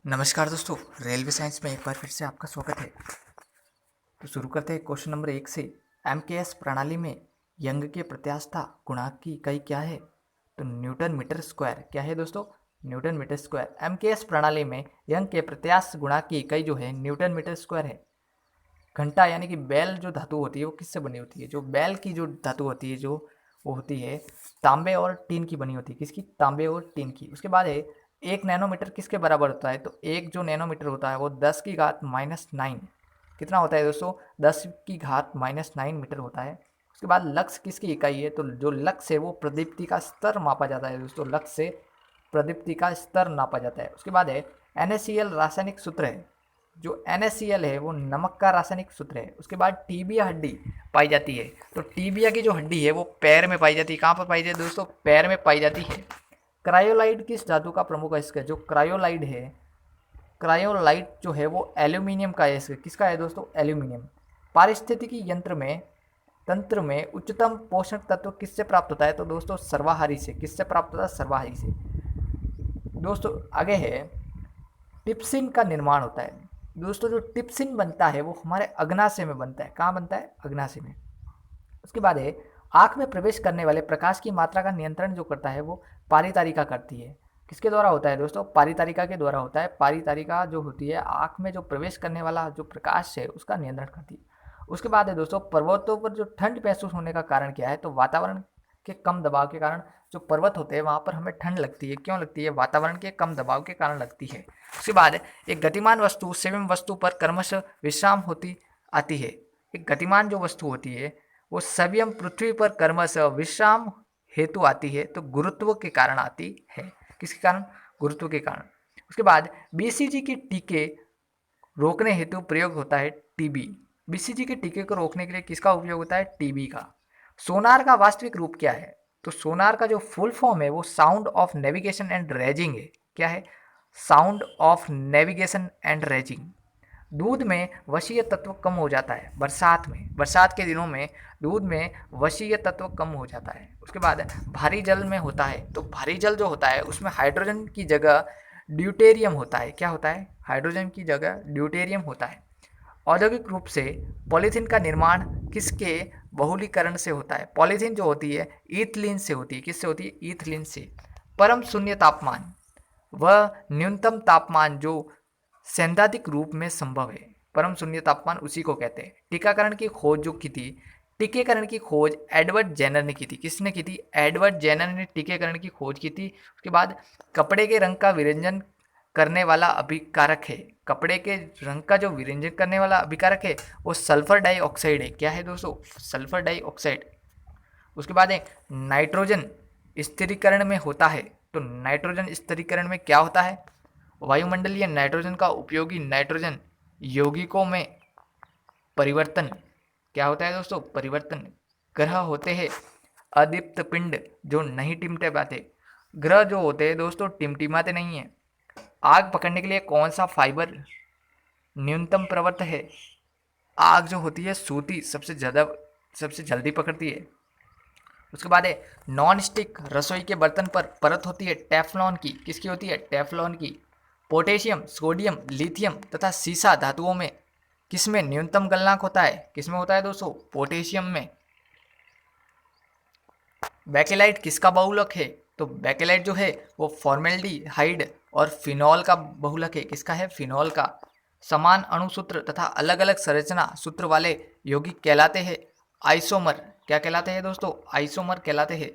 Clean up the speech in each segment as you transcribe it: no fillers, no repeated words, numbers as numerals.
नमस्कार दोस्तों, railway science में एक बार फिर से आपका स्वागत है। तो शुरू करते हैं क्वेश्चन नंबर 1 से। एमकेएस प्रणाली में यंग के प्रत्यास्था गुणांक की इकाई क्या है? तो न्यूटन मीटर स्क्वायर। क्या है दोस्तों? Newton metre square. एमकेएस प्रणाली में यंग के प्रत्यास्थ गुणांक की इकाई जो है न्यूटन मीटर स्क्वायर है। घंटा यानी कि बैल जो धातु होती है वो किससे बनी होती है? जो बैल की जो धातु होती है जो वो होती है तांबे और टीन की बनी होती है। किसकी? तांबे और टीन की। उसके बाद है 1 नैनोमीटर किसके बराबर होता है? तो एक जो नैनोमीटर होता है वो 10 की घात -9 कितना होता है दोस्तों? 10 की घात -9 मीटर होता है। उसके बाद लक्स किसकी इकाई है? तो जो लक्स है वो प्रदीप्ति का स्तर मापा जाता है दोस्तों। लक्स से प्रदीप्ति का स्तर नापा जाता है। उसके बाद है NaCl रासायनिक सूत्र है। जो NaCl है वो नमक का रासायनिक सूत्र है। उसके बाद टीबिया हड्डी पाई जाती है। तो टीबिया की जो हड्डी है वो पैर में पाई जाती है। कहाँ पर पाई जाती है दोस्तों? पैर में पाई जाती है। क्रायोलाइट किस धातु का प्रमुख अयस्क है? जो क्रायोलाइट है, क्रायोलाइट जो है वो एल्यूमिनियम का अयस्क है। किसका है दोस्तों? एल्यूमिनियम। पारिस्थितिकी तंत्र में उच्चतम पोषक तत्व किससे प्राप्त होता है? तो दोस्तों सर्वाहारी से। किससे प्राप्त होता है? सर्वाहारी से। दोस्तों आगे है टिप्सिन का निर्माण होता है। दोस्तों जो टिप्सिन बनता है वो हमारे अग्नाशय में बनता है। कहाँ बनता है? अग्नाशय में। उसके बाद है आँख में प्रवेश करने वाले प्रकाश की मात्रा का नियंत्रण जो करता है वो पारितारिका करती है। किसके द्वारा होता है दोस्तों? पारितारिका के द्वारा होता है। पारितारिका जो होती है आँख में जो प्रवेश करने वाला जो प्रकाश है उसका नियंत्रण करती है। उसके बाद है दोस्तों पर्वतों पर जो ठंड महसूस होने का कारण क्या है? तो वातावरण के कम दबाव के कारण जो पर्वत होते हैं वहाँ पर हमें ठंड लगती है। क्यों लगती है? वातावरण के कम दबाव के कारण लगती है। उसके बाद एक गतिमान वस्तु सेवम वस्तु पर क्रमशः विश्राम होती आती है। एक गतिमान जो वस्तु होती है वो सव्यम पृथ्वी पर क्रमशः विश्राम हेतु आती है। तो गुरुत्व के कारण आती है। किसके कारण? गुरुत्व के कारण। उसके बाद बीसीजी की टीके रोकने हेतु प्रयोग होता है टीबी। बीसीजी के टीके को रोकने के लिए किसका उपयोग होता है? टीबी का। सोनार का वास्तविक रूप क्या है? तो सोनार का जो फुल फॉर्म है वो sound of navigation and raising है। क्या है? Sound of navigation and raising. दूध में वशीय तत्व कम हो जाता है बरसात में। बरसात के दिनों में दूध में वशीय तत्व कम हो जाता है। उसके बाद भारी जल में होता है। तो भारी जल जो होता है उसमें हाइड्रोजन की जगह ड्यूटेरियम होता है। क्या होता है? हाइड्रोजन की जगह ड्यूटेरियम होता है। औद्योगिक रूप से पॉलीथीन का निर्माण किसके बहुलीकरण से होता है? पॉलीथीन जो होती है ईथिलीन से होती है। किससे होती है? ईथिलीन से। परम शून्य तापमान वह न्यूनतम तापमान जो सैद्धांतिक रूप में संभव है। परम शून्य तापमान उसी को कहते हैं। टीकाकरण की खोज जो की थी, टीकेकरण की खोज एडवर्ड जेनर ने की थी। किसने की थी? एडवर्ड जेनर ने टीकेकरण की खोज की थी। उसके बाद कपड़े के रंग का विरंजन करने वाला अभिकारक है। कपड़े के रंग का जो विरंजन करने वाला अभिकारक है वो सल्फर डाइऑक्साइड है। क्या है दोस्तों? Sulphur dioxide. उसके बाद है नाइट्रोजन स्थिरीकरण में होता है। तो नाइट्रोजन स्थिरीकरण में क्या होता है? वायुमंडलीय नाइट्रोजन का उपयोगी नाइट्रोजन यौगिकों में परिवर्तन। क्या होता है दोस्तों? परिवर्तन। ग्रह होते हैं अदीप्त पिंड जो नहीं टिमटिमाते। ग्रह जो होते हैं दोस्तों टिमटिमाते नहीं है। आग पकड़ने के लिए कौन सा फाइबर न्यूनतम प्रवृत्त है? आग जो होती है सूती सबसे जल्दी पकड़ती है। उसके बाद है नॉन स्टिक रसोई के बर्तन पर परत होती है टेफ्लॉन की। किसकी होती है? टेफ्लॉन की। पोटेशियम, सोडियम, लिथियम तथा सीसा धातुओं में किसमें न्यूनतम गलनांक होता है? किसमें होता है दोस्तों? पोटेशियम में। बैकेलाइट किसका बहुलक है? तो बैकेलाइट जो है वो फॉर्मेल्डिहाइड और फिनॉल का बहुलक है। किसका है? फिनॉल का। समान अणुसूत्र तथा अलग अलग संरचना सूत्र वाले यौगिक कहलाते हैं आइसोमर। क्या कहलाते हैं दोस्तों? आइसोमर कहलाते हैं।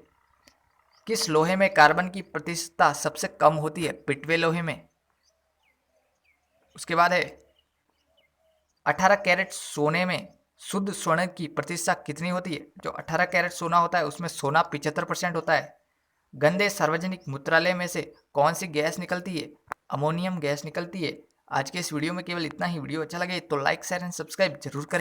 किस लोहे में कार्बन की प्रतिशतता सबसे कम होती है? पिटवे लोहे में। उसके बाद है 18 कैरेट सोने में शुद्ध स्वर्ण की प्रतिशतता कितनी होती है? जो 18 कैरेट सोना होता है उसमें सोना 75% होता है। गंदे सार्वजनिक मूत्रालय में से कौन सी गैस निकलती है? अमोनियम गैस निकलती है। आज के इस वीडियो में केवल इतना ही। वीडियो अच्छा लगे तो लाइक शेयर एंड सब्सक्राइब जरूर करें।